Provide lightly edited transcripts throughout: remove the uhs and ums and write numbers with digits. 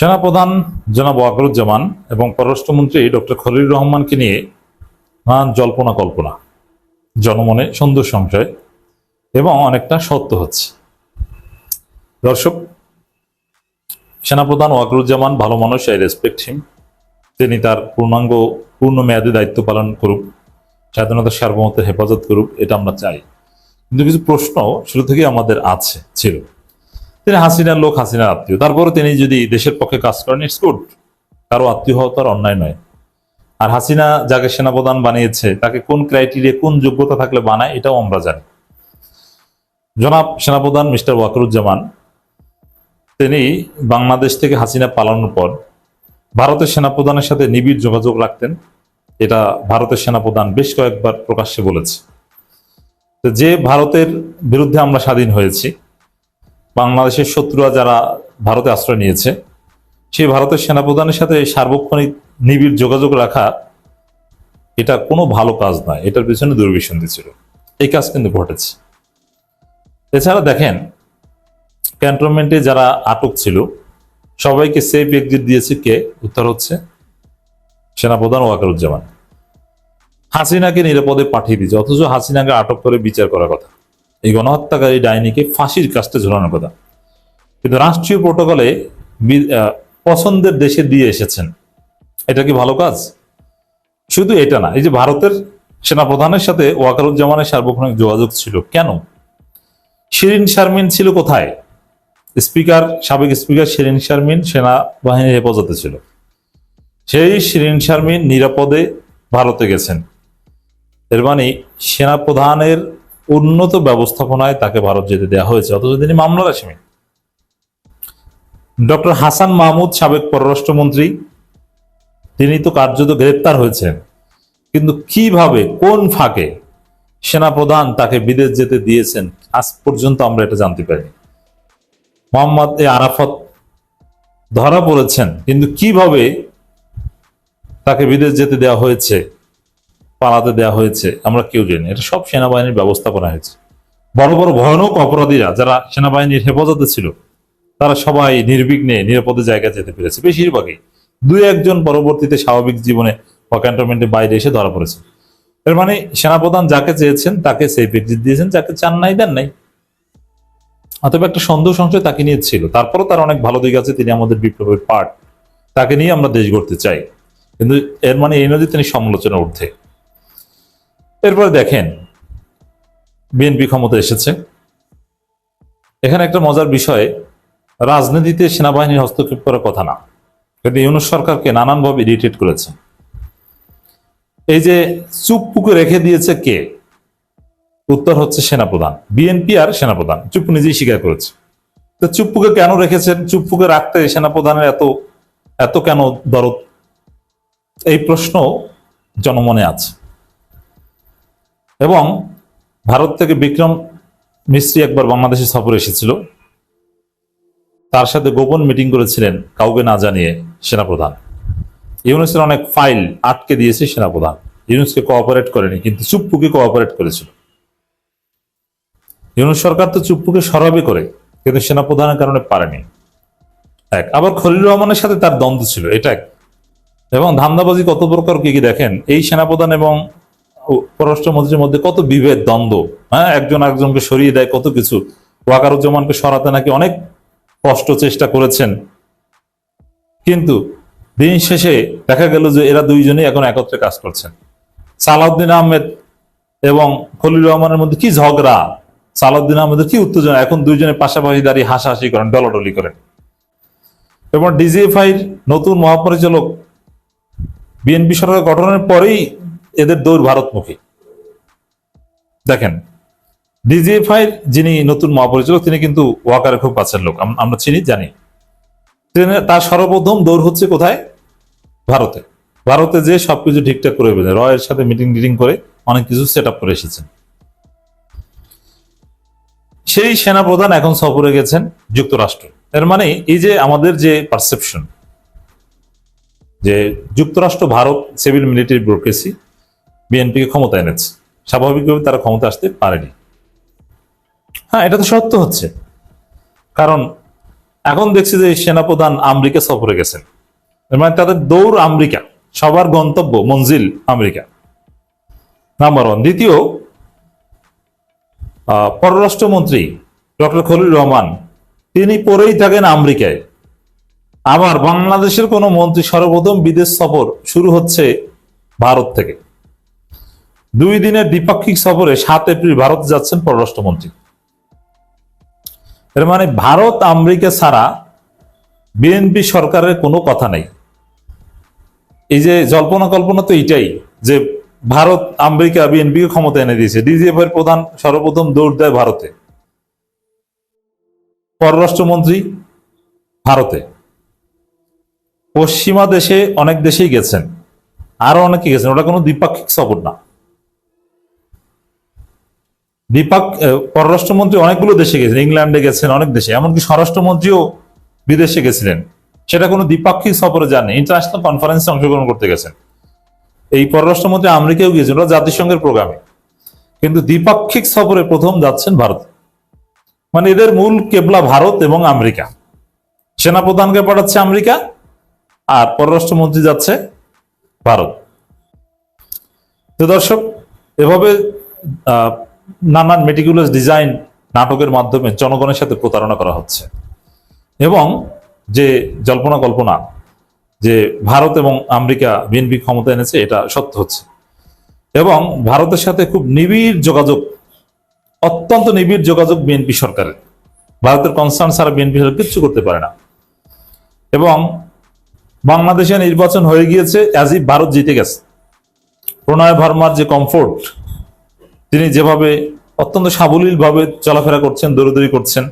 সেনাপ্রধান জনাব ওয়াকারুজ্জামান এবং পররাষ্ট্রমন্ত্রী ডক্টর খলিলুর রহমানকে নিয়ে নানান জল্পনা কল্পনা, জনমনে সন্দেহ সংশয় এবং অনেকটা সত্য হচ্ছে। দর্শক, সেনাপ্রধান ওয়াকারুজ্জামান ভালো মানুষ, আই রেসপেক্ট হিম। তিনি তার পূর্ণ মেয়াদে দায়িত্ব পালন করুক, স্বাধীনতার সার্বভৌমত্বের হেফাজত করুক, এটা আমরা চাই। কিন্তু কিছু প্রশ্ন শুরু থেকে আমাদের ছিল। তিনি হাসিনার লোক, হাসিনার আত্মীয়, তারপরে তিনি যদি দেশের পক্ষে কাজ করেন, ইটস গুড। কারো আত্মীয় হওয়া তো আর অন্যায় নয়। আর হাসিনা যাকে সেনাপ্রধান বানিয়েছে তাকে কোন ক্রাইটেরিয়া, কোন যোগ্যতা থাকলে বানায়, এটাও আমরা জানি। জনাব সেনাপ্রধান মিস্টার ওয়াকারুজ্জামান তিনি বাংলাদেশ থেকে হাসিনা পালানোর পর ভারতের সেনাপ্রধানের সাথে নিবিড় যোগাযোগ রাখতেন। এটা ভারতের সেনাপ্রধান বেশ কয়েকবার প্রকাশ্যে বলেছে। যে ভারতের বিরুদ্ধে আমরা স্বাধীন হয়েছি, বাংলাদেশের শত্রুরা যারা ভারতে আশ্রয় নিয়েছে, সেই ভারতের সেনাপ্রধানের সাথে সার্বক্ষণিক নিবিড় যোগাযোগ রাখা এটা কোনো ভালো কাজ নয়। এটার পিছনে দুর্বিসন্ধি ছিল। এই কাজ কিন্তু ঘটেছে। এছাড়া দেখেন, ক্যান্টনমেন্টে যারা আটক ছিল সবাইকে সেফ এক্সিট দিয়েছে কে? উত্তর হচ্ছে সেনাপ্রধান ওয়াকারুজ্জামান। হাসিনাকে নিরাপদে পাঠিয়ে দিয়েছে, অথচ হাসিনাকে আটক করে বিচার করার কথা, এই গণহত্যাকারী ডাইনিকে ফাঁসির কাস্টে ঝোলানোর কথা। কিন্তু রাষ্ট্রীয় প্রোটোকলে পছন্দের দেশে দিয়ে এসেছেন। এটা কি ভালো কাজ? শুধু এটা না, এই যে ভারতের সেনাপ্রধানের সাথে ওয়াকারুজ্জামানের সার্বক্ষণিক যোগাযোগ ছিল কেন? শিরিন শারমিন ছিল কোথায়? সাবেক স্পিকার শিরিন শারমিন সেনাবাহিনীর হেফাজতে ছিল। সেই শিরিন শারমিন নিরাপদে ভারতে গেছেন। এর মানে সেনাপ্রধানের উন্নত ব্যবস্থাপনায় তাকে ভারত যেতে দেওয়া হয়েছে, অথচ তিনি মামলার আসামি। ডক্টর হাসান মাহমুদ, সাবেক পররাষ্ট্রমন্ত্রী, তিনি তো কার্যত গ্রেপ্তার হয়েছেন, কিন্তু কিভাবে, কোন ফাঁকে সেনাপ্রধান তাকে বিদেশ যেতে দিয়েছেন আজ পর্যন্ত আমরা এটা জানতে পারিনি। মোহাম্মদ আরাফাত ধরা পড়েছেন, কিন্তু কিভাবে তাকে বিদেশ যেতে দেওয়া হয়েছে, পালাতে দেওয়া হয়েছে, আমরা কেউ জানি। এটা সব সেনাবাহিনীর ব্যবস্থাপনা হয়েছে। বড় বড় ভয়ানক অপরাধীরা যারা সেনাবাহিনীর হেফাজতে ছিল তারা সবাই নির্বিঘ্নে নিরাপদে জায়গায় যেতে পেরেছে। বেশিরভাগই, দুই একজন পরবর্তীতে স্বাভাবিক জীবনে বা ক্যান্টনমেন্টের বাইরে এসে ধরা পড়েছে। এর মানে সেনাপ্রধান যাকে চেয়েছেন তাকে সেফ এক্সিট দিয়েছেন, যাকে চান নাই দেন নাই। অথবা একটা সন্দেহ সংশয় তাকে নিয়ে ছিল। তারপরও তার অনেক ভালো দিক আছে, তিনি আমাদের বিপ্লবের পার্ট, তাকে নিয়ে আমরা দেশ গড়তে চাই। কিন্তু এর মানে এই নয় যে তিনি সমালোচনা ঊর্ধ্বে। এরপরে দেখেন, বিএনপি ক্ষমতা এসেছে। এখানে একটা মজার বিষয়, রাজনীতিতে সেনাবাহিনীর হস্তক্ষেপ করার কথা না, কিন্তু ইউনূস সরকারকে নানানভাবে ইরিটেট করেছে। এই যে চুপ্পুকে রেখে দিয়েছে কে? উত্তর হচ্ছে সেনাপ্রধান। বিএনপি আর সেনাপ্রধান, চুপ্পু নিজেই স্বীকার করেছে। তো চুপ্পুকে কেন রেখেছেন? চুপ্পুকে রাখতে সেনাপ্রধানের এত কেন দরদ? এই প্রশ্ন জনমনে আছে। এবং ভারত থেকে বিক্রম মিস্ত্রি একবার বাংলাদেশে সফরে এসেছিল, তার সাথে গোপন মিটিং করেছিলেন কাউকে না জানিয়ে সেনাপ্রধান। ইউনূসের অনেক ফাইল আটকে দিয়েছে সেনাপ্রধান। ইউনূসকে কোঅপারেট করেনি, কিন্তু চুপ্পুকে কোঅপারেট করেছিল। ইউনূস সরকার তো চুপ্পুকে সরাবে করে, কিন্তু সেনাপ্রধানের কারণে পারেনি। আবার খলিলুর রহমানের সাথে তার দ্বন্দ্ব ছিল, এটা এবং ধান্দাবাজি কত প্রকার কি দেখেন। এই সেনাপ্রধান এবং পররাষ্ট্রমন্ত্রীর মধ্যে কত বিভেদ, দ্বন্দ্ব, হ্যাঁ, একজন একজনকে সরিয়ে দেয়, কত কিছু। ওয়াকারুজ্জামানকে সরাতে নাকি অনেক কষ্ট চেষ্টা করেছেন, কিন্তু দিন শেষে দেখা গেল যে এরা দুইজনেই এখন একত্রে কাজ করছেন। সালাউদ্দিন আহমেদ এবং খলিলুর রহমানের মধ্যে কি ঝগড়া, সালাউদ্দিন আহমেদের কি উত্তেজনা, এখন দুইজনে পাশাপাশি দাঁড়িয়ে হাসাহাসি করেন, ডলাডলি করেন। এবং ডিজিএফআইর নতুন মহাপরিচালক বিএনপি সরকার গঠনের পরেই এদের দৌড় ভারতমুখী। দেখেন, ডিজিএফআইর যিনি নতুন মহাপরিচালক তিনি কিন্তু ওয়াকারের খুব কাছের লোক, আমরা চিনি, জানি। তার সর্বপ্রথম দৌড় হচ্ছে কোথায়? ভারতে। ভারতে যে সবকিছু ঠিকঠাক করে ফেলেন, রয়ের সাথে মিটিং করে অনেক কিছু সেট আপ করে এসেছেন। সেই সেনাপ্রধান এখন সফরে গেছেন যুক্তরাষ্ট্র। এর মানে এই যে আমাদের যে পারসেপশন যে যুক্তরাষ্ট্র, ভারত সিভিল মিলিটারি ব্যুরোক্রেসি বিএনপিকে ক্ষমতা এনেছে, স্বাভাবিকভাবে তারা ক্ষমতা আসতে পারেনি। হ্যাঁ, এটা তো সত্য হচ্ছে। কারণ এখন দেখছি যে সেনাপ্রধান আমেরিকা সফরে গেছেন, মানে তাদের দৌড় আমেরিকা, সবার গন্তব্য মঞ্জিল আমেরিকা, নাম্বার ওয়ান। দ্বিতীয়, পররাষ্ট্রমন্ত্রী ডক্টর খলিল রহমান তিনি পড়েই থাকেন আমেরিকায়। আবার বাংলাদেশের কোন মন্ত্রী সর্বপ্রথম বিদেশ সফর শুরু হচ্ছে ভারত থেকে। 2 দিনের দ্বিপাক্ষিক সফরে 7 এপ্রিল ভারত যাচ্ছেন পররাষ্ট্রমন্ত্রী। এর মানে ভারত আমেরিকা ছাড়া বিএনপি সরকারের কোনো কথা নেই। এই যে জল্পনা কল্পনা তো এটাই যে ভারত আমেরিকা বিএনপিকে ক্ষমতা এনে দিয়েছে, ডিজিএফ এর প্রধান সর্বপ্রথম দৌড় দেয় ভারতে, পররাষ্ট্রমন্ত্রী ভারতে, পশ্চিমা দেশে অনেক দেশেই গেছেন, আরো অনেকে গেছেন, ওটা কোনো দ্বিপাক্ষিক সফর না। পররাষ্ট্রমন্ত্রী অনেকগুলো দেশে গেছেন, ইংল্যান্ডে গেছেন, অনেক দেশে, এমনকি স্বরাষ্ট্রমন্ত্রীও বিদেশে গেছিলেন, সেটা কোনো দ্বিপাক্ষিক সফরে যাননি, ইন্টারন্যাশনাল কনফারেন্সে অংশগ্রহণ করতে গেছেন। এই পররাষ্ট্রমন্ত্রী আমেরিকাও গিয়েছেন, ওরা জাতিসংঘের প্রোগ্রামে, কিন্তু দ্বিপাক্ষিক সফরে প্রথম যাচ্ছেন ভারত। মানে এদের মূল কেবলা ভারত এবং আমেরিকা। সেনাপ্রধানকে পাঠাচ্ছে আমেরিকা, আর পররাষ্ট্রমন্ত্রী যাচ্ছে ভারত। তো দর্শক, এভাবে নানান মেটিকুলাস ডিজাইন নাটকের মাধ্যমে জনগণের সাথে প্রতারণা করা হচ্ছে, এবং যে জল্পনা কল্পনা যে ভারত এবং আমেরিকা বিএনপি ক্ষমতা এনেছে, এটা সত্য হচ্ছে। এবং ভারতের সাথে খুব নিবিড় যোগাযোগ, অত্যন্ত নিবিড় যোগাযোগ বিএনপি সরকারের। ভারতের কনসার্ন ছাড়া বিএনপি সরকার কিচ্ছু করতে পারে না। এবং বাংলাদেশে নির্বাচন হয়ে গিয়েছে, অ্যাজ ইফ ভারত জিতে গেছে। প্রণয় ভার্মার যে কমফোর্ট, তিনি যেভাবে অত্যন্ত সাবলীল ভাবে চলাফেরা করছেন, দৌড়দৌড়ি করছেন,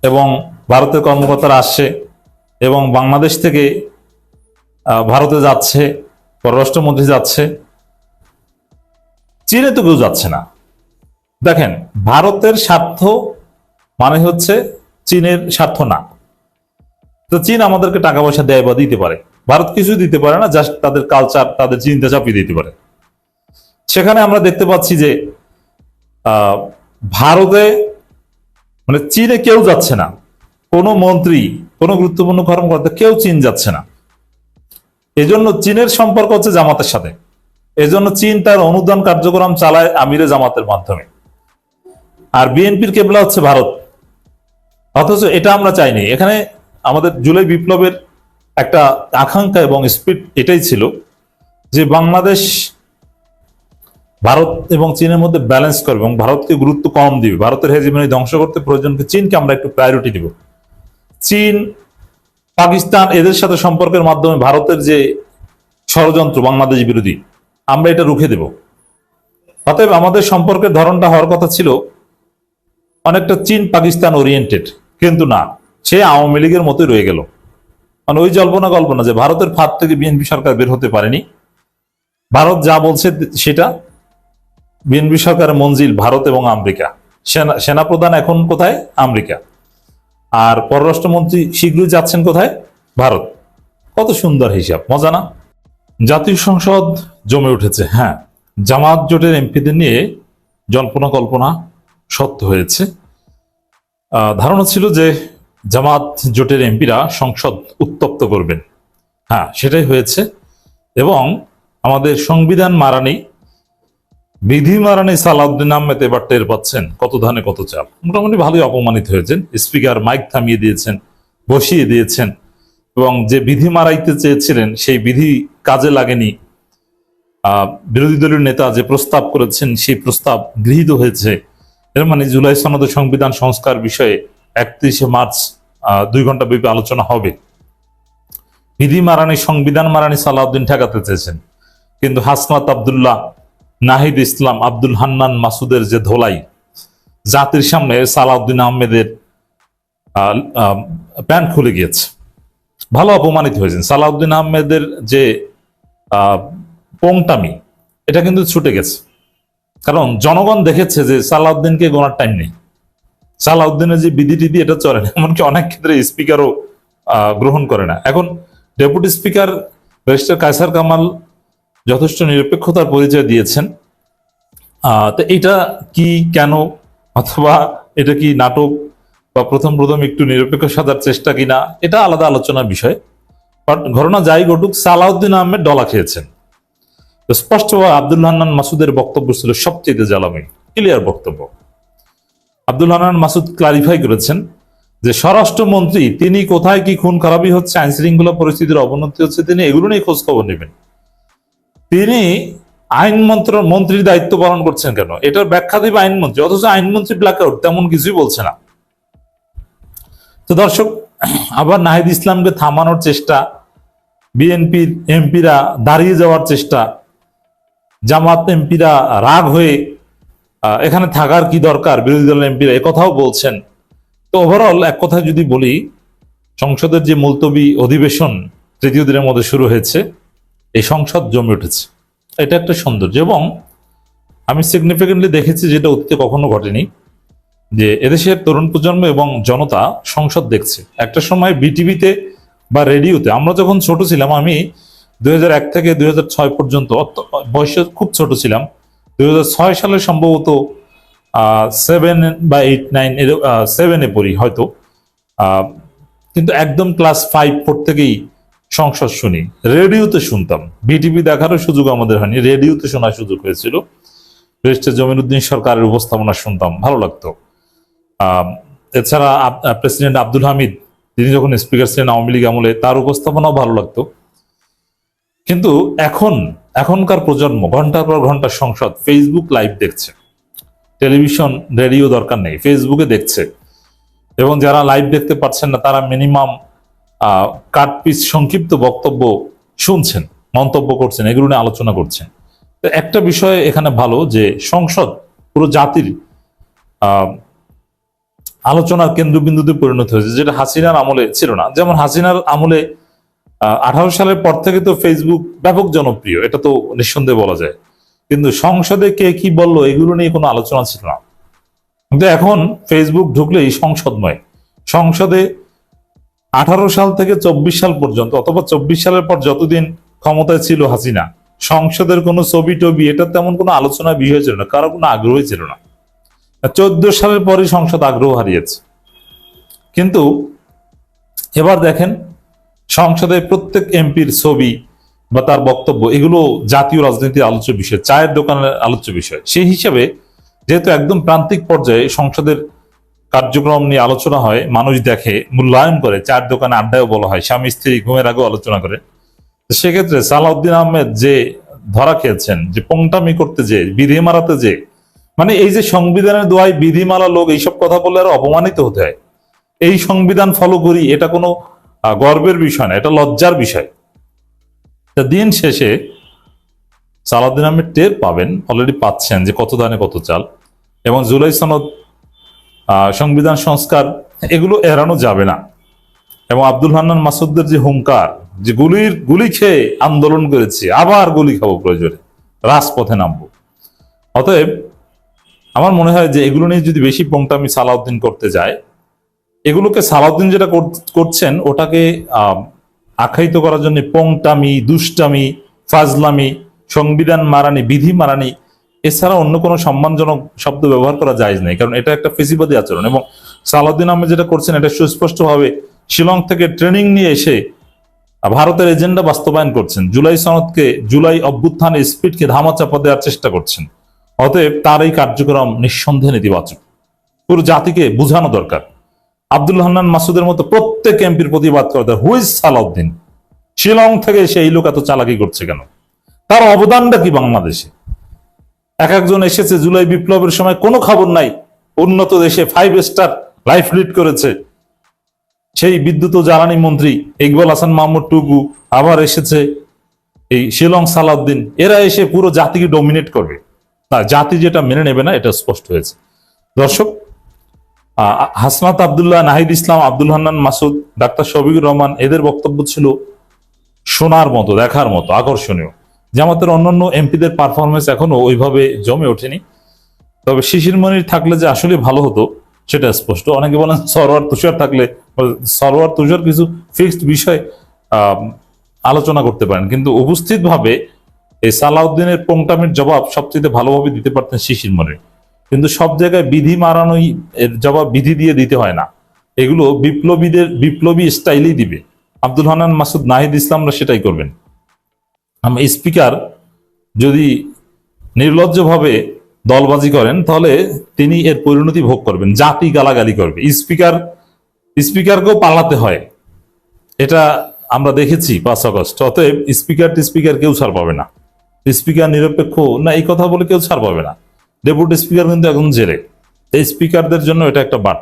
এবং ভারতের কর্মকর্তারা আসছে এবং বাংলাদেশ থেকে ভারতে যাচ্ছে, পররাষ্ট্রমন্ত্রী যাচ্ছে, চীনে তো কেউ যাচ্ছে না। দেখেন, ভারতের স্বার্থ মানে হচ্ছে চীনের স্বার্থ না। তো চীন আমাদেরকে টাকা পয়সা দেয় বা দিতে পারে, ভারত কিছু দিতে পারে না, জাস্ট তাদের কালচার, তাদের চিন্তা চাপিয়ে দিতে পারে। সেখানে আমরা দেখতে পাচ্ছি যে ভারতে মানে চীনে কেউ যাচ্ছে না, কোনো মন্ত্রী, কোনো গুরুত্বপূর্ণ কর্মকর্তা কেউ চীন যাচ্ছে না। এজন্য চীনের সম্পর্ক হচ্ছে জামাতের সাথে, এজন্য চীন তার অনুদান কার্যক্রম চালায় আমিরে জামাতের মাধ্যমে, আর বিএনপির কেবলা হচ্ছে ভারত। অথচ এটা আমরা চাইনি। এখানে আমাদের জুলাই বিপ্লবের একটা আকাঙ্ক্ষা এবং স্পিড এটাই ছিল যে বাংলাদেশ ভারত এবং চীনের মধ্যে ব্যালেন্স করবে এবং ভারতকে গুরুত্ব কম দিবে, ভারতের হেজিমনি ধ্বংস করতে প্রয়োজনকে চীনকে আমরা একটু প্রায়োরিটি দিব। চীন, পাকিস্তান এদের সাথে সম্পর্কের মাধ্যমে ভারতের যে ষড়যন্ত্র বাংলাদেশ বিরোধী, আমরা এটা রুখে দেব। অতএব আমাদের সম্পর্কের ধরনটা হওয়ার কথা ছিল অনেকটা চীন পাকিস্তান ওরিয়েন্টেড, কিন্তু না, সে আওয়ামী লীগের মতোই রয়ে গেল। মানে ওই জল্পনা কল্পনা যে ভারতের ফাঁদ থেকে বিএনপি সরকার বের হতে পারেনি, ভারত যা বলছে সেটা, বিএনপি সরকারের মঞ্জিল ভারত এবং আমেরিকা, সেনাপ্রধান এখন কোথায়? আমেরিকা, আর পররাষ্ট্রমন্ত্রী শীঘ্রই যাচ্ছেন কোথায়? ভারত। কত সুন্দর হিসাব, মজা না? জাতীয় সংসদ জমে উঠেছে। হ্যাঁ, জামাত জোটের এমপিদের নিয়ে জল্পনা কল্পনা সত্য হয়েছে। ধারণা ছিল যে জামাত জোটের এমপিরা সংসদ উত্তপ্ত করবেন। হ্যাঁ, সেটাই হয়েছে। এবং আমাদের সংবিধান মারানি, বিধি মারানি সালাউদ্দিন আহমেদ এবার টের পাচ্ছেন কত ধানে কত চাল। মোটামুটি ভালোই অপমানিত হয়েছেন। স্পিকার মাইক থামিয়ে দিয়েছেন, বসিয়ে দিয়েছেন, এবং যে বিধি মারাইতে চেয়েছিলেন সেই বিধি কাজে লাগেনি। বিরোধী দলীয় নেতা যে প্রস্তাব করেছেন সেই প্রস্তাব গৃহীত হয়েছে। এর মানে জুলাই সনদে সংবিধান সংস্কার বিষয়ে 31শে মার্চ 2 ঘন্টা ব্যাপী আলোচনা হবে। বিধি মারানি, সংবিধান মারানি সালাউদ্দিন ঠেকাতে চেয়েছেন, কিন্তু হাসনাত আব্দুল্লাহ, নাহিদ ইসলাম, আব্দুল হান্নান মাসুদের যে ধোলাই, জাতির সামনে সালাউদ্দিন আহমেদের প্যান্ট খুলে গিয়েছে। ভালো অপমানিত হয়েছেন। সালাউদ্দিন আহমেদের যে পোংটামি, এটা কিন্তু ছুটে গেছে, কারণ জনগণ দেখেছে যে সালাউদ্দিনকে গোনার টাইম নেই। সালাউদ্দিনের যে বিধি টিধি এটা চলে না, এমনকি অনেক ক্ষেত্রে স্পিকারও গ্রহণ করে না। এখন deputy speaker barrister Kaiser Kamal যথেষ্ট নিরপেক্ষতার পরিচয় দিয়েছেন। তো এটা কি, কেন, অথবা এটা কি নাটক, বা প্রথম প্রথম একটু নিরপেক্ষ সাজার চেষ্টা কিনা, এটা আলাদা আলোচনার বিষয়। বাট ঘটনা যাই ঘটুক, সালাউদ্দিন আহমেদ ডলা খেয়েছেন। তো স্পষ্টভাবে আব্দুল হান্নান মাসুদের বক্তব্য ছিল সবচেয়ে জ্বালাময়, ক্লিয়ার বক্তব্য। আব্দুল হান্নান মাসুদ ক্লারিফাই করেছেন যে স্বরাষ্ট্রমন্ত্রী তিনি কোথায় কি খুন খারাপি হচ্ছে, আইন শৃঙ্খলা পরিস্থিতির অবনতি হচ্ছে, তিনি এগুলো নিয়ে খোঁজ খবর নেবেন। তিনি আইন মন্ত্রীর দায়িত্ব পালন করছেন কেন, এটার ব্যাখ্যা দিবে আইনমন্ত্রী, অথচ আইনমন্ত্রী ব্ল্যাকআউট, তেমন কিছুই বলছে না। তো দর্শক, আবার নাহিদ ইসলামকে থামানোর চেষ্টা, বিএনপির এমপিরা দাঁড়িয়ে যাওয়ার চেষ্টা, জামাত এমপিরা রাগ হয়ে এখানে থাকার কি দরকার, বিরোধী দলের এমপিরা একথাও বলছেন। তো ওভারঅল এক কথায় যদি বলি, সংসদের যে মুলতবি অধিবেশন তৃতীয় দিনের মধ্যে শুরু হয়েছে, এই সংসদ জমে উঠেছে, এটা একটা সৌন্দর্য। এবং আমি সিগনিফিকেন্টলি দেখেছি, যেটা অতীতে কখনো ঘটেনি, যে এদেশের তরুণ প্রজন্ম এবং জনতা সংসদ দেখছে। একটা সময় বিটিভিতে বা রেডিওতে, আমরা যখন ছোট ছিলাম, আমি 2001 থেকে 2006 পর্যন্ত, বয়সে খুব ছোট ছিলাম, 2006 সালে সম্ভবত 7 বা 8, 9, 7-এ পড়ি হয়তো, কিন্তু একদম ক্লাস 5-4 থেকেই সংসদ শুনি, রেডিওতে শুনতাম। বিটিভি দেখারও সুযোগ আমাদের হয়নি, রেডিওতে শোনার সুযোগ হয়েছিল। ব্যারিস্টার জমিরুদ্দিন সরকারের উপস্থাপনা শুনতাম, ভালো লাগতো। এছাড়া প্রেসিডেন্ট আব্দুল হামিদ, তিনি যখন স্পিকার ছিলেন আওয়ামী লীগ আমলে, তার উপস্থাপনাও ভালো লাগতো। কিন্তু এখনকার প্রজন্ম ঘন্টার পর ঘন্টা সংসদ, ফেসবুক লাইভ দেখছে, টেলিভিশন রেডিও দরকার নেই, ফেসবুকে দেখছে। এবং যারা লাইভ দেখতে পাচ্ছেন না, তারা মিনিমাম কাটপিস সংক্ষিপ্ত বক্তব্য শুনছেন, মন্তব্য করছেন, এগুলো নিয়ে আলোচনা করছেন। তো একটা বিষয় এখানে ভালো, যে সংসদ পুরো জাতির আলোচনার কেন্দ্রবিন্দুতে পরিণত হয়েছে, যেটা হাসিনার আমলে ছিল না। যেমন হাসিনার আমলে 18 সালের পর থেকে তো ফেসবুক ব্যাপক জনপ্রিয়, এটা তো নিঃসন্দেহে বলা যায়। কিন্তু সংসদে কে কি বললো, এগুলো নিয়ে কোনো আলোচনা ছিল না। কিন্তু এখন ফেসবুক ঢুকলেই সংসদময়। সংসদে 18 সাল থেকে 24 সাল পর্যন্ত, অথবা 24 সালের পর যতদিন ক্ষমতায় ছিল হাসিনা, সংসদের কোনো ছবি টবি, এটা তেমন কোনো আলোচনার বিষয় ছিল না, কারো কোনো আগ্রহই ছিল না। 14 সালের পরে সংসদ আগ্রহ হারিয়েছে। কিন্তু এবার দেখেন, সংসদে প্রত্যেক এমপির ছবি বা তার বক্তব্য, এগুলো জাতীয় রাজনীতির আলোচ্য বিষয়, চায়ের দোকানের আলোচ্য বিষয়। সেই হিসাবে যেহেতু একদম প্রান্তিক পর্যায়ে সংসদের কার্যক্রম নিয়ে আলোচনা হয়, মানুষ দেখে, মূল্যায়ন করে, চায়ের দোকানে আড্ডায় বলা হয়, স্বামী স্ত্রী ঘুমের আগেও আলোচনা করে। সেক্ষেত্রে সালাউদ্দিন আহমেদ যে ধরা খেয়েছেন, যে পংটামি করতে, যে বিধি মারাতে, যে মানে এই যে সংবিধানের দোয়ায় বিধিমালা লোক, এইসব কথা বললে আরো অপমানিত হতে হয়। এই সংবিধান ফলো করি, এটা কোনো গর্বের বিষয় না, এটা লজ্জার বিষয়। দিন শেষে সালাউদ্দিন আহমেদ টের পাবেন, অলরেডি পাচ্ছেন, যে কত দানে কত চাল। এবং জুলাই সনদ, সংবিধান সংস্কার, এগুলো এড়ানো যাবে না। এবং আব্দুল হান্নান মাসুদদের যে হুঙ্কার, যে গুলি খেয়ে আন্দোলন করেছি, আবার গুলি খাবো, প্রয়োজনে রাজপথে নামবো। অতএব আমার মনে হয় যে এগুলো নিয়ে যদি বেশি পংটামি সালাউদ্দিন করতে যায়, এগুলোকে সালাউদ্দিন যেটা করছেন, ওটাকে আখ্যায়িত করার জন্য পংটামি, দুষ্টামি, ফাজলামি, সংবিধান মারানি, বিধি মারানি, এছাড়া অন্য কোনো সম্মানজনক শব্দ ব্যবহার করা যায় নাই, কারণ এটা একটা ফেসিবাদী আচরণ। এবং সালাউদ্দিন আহমেদ যেটা করছেন, এটা সুস্পষ্টভাবে শিলং থেকে ট্রেনিং নিয়ে এসে ভারতের এজেন্ডা বাস্তবায়ন করছেন, জুলাই সনদকে, জুলাই অভ্যুত্থানের স্পিডকে ধামাচাপা দেওয়ার চেষ্টা করছেন। অতএব তার এই কার্যক্রম নিঃসন্দেহে নেতিবাচক, পুরো জাতিকে বুঝানো দরকার। আব্দুল হান্নান মাসুদের মতো প্রত্যেক এমপির প্রতিবাদ করতে, হুইজ সালাউদ্দিন, শিলং থেকে এসে এই লোক এত চালাকি করছে কেন, তার অবদানটা কি বাংলাদেশে? একজন এসেছে জুলাই বিপ্লবের সময়, কোনো খবর নাই, উন্নত দেশে 5 স্টার লাইফ লিড করেছে, সেই বিদ্যুৎ ও জ্বালানি মন্ত্রী ইকবাল হাসান মাহমুদ টুকু, আবার এসেছে এই শিলং সালাউদ্দিন, এরা এসে পুরো জাতিকে ডমিনেট করবে। না, জাতি যেটা মেনে নেবে না, এটা স্পষ্ট হয়েছে। দর্শক, হাসনাত আব্দুল্লাহ, নাহিদ ইসলাম, আব্দুল হান্নান মাসুদ, ডাক্তার শফিকুর রহমান, এদের বক্তব্য ছিল শোনার মতো, দেখার মতো, আকর্ষণীয়। জামাতের অন্যান্য এমপিদের পারফরমেন্স এখনো ওইভাবে জমে ওঠেনি। তবে শিশির মনির থাকলে যে আসলে ভালো হতো, সেটা স্পষ্ট। অনেকে বলেন সরওয়ার তুষার থাকলে, সরওয়ার তুষার কিছু ফিক্সড বিষয় আলোচনা করতে পারেন, কিন্তু উপস্থিতভাবে এই সালাউদ্দিনের পংটামির জবাব সবচেয়ে ভালোভাবে দিতে পারতেন শিশির মনির। কিন্তু সব জায়গায় বিধি মারানোই এর জবাব বিধি দিয়ে দিতে হয় না, এগুলো বিপ্লবী স্টাইলেই দিবে। আব্দুল হান্নান মাসুদ, নাহিদ ইসলামরা সেটাই করবেন। স্পিকার যদি নির্লজ্জভাবে দলবাজি করেন তাহলে তিনি এর পরিণতি ভোগ করবেন, জাতি গালাগালি করবে। স্পিকারকেও পালাতে হয়, এটা আমরা দেখেছি 5 আগস্ট। অতএব স্পিকার কেউ ছাড় পাবে না। স্পিকার নিরপেক্ষ না এই কথা বলে কেউ ছাড় পাবে না। ডেপুটি স্পিকার কিন্তু এখন জেলে। এই স্পিকারদের জন্য এটা একটা বার্তা।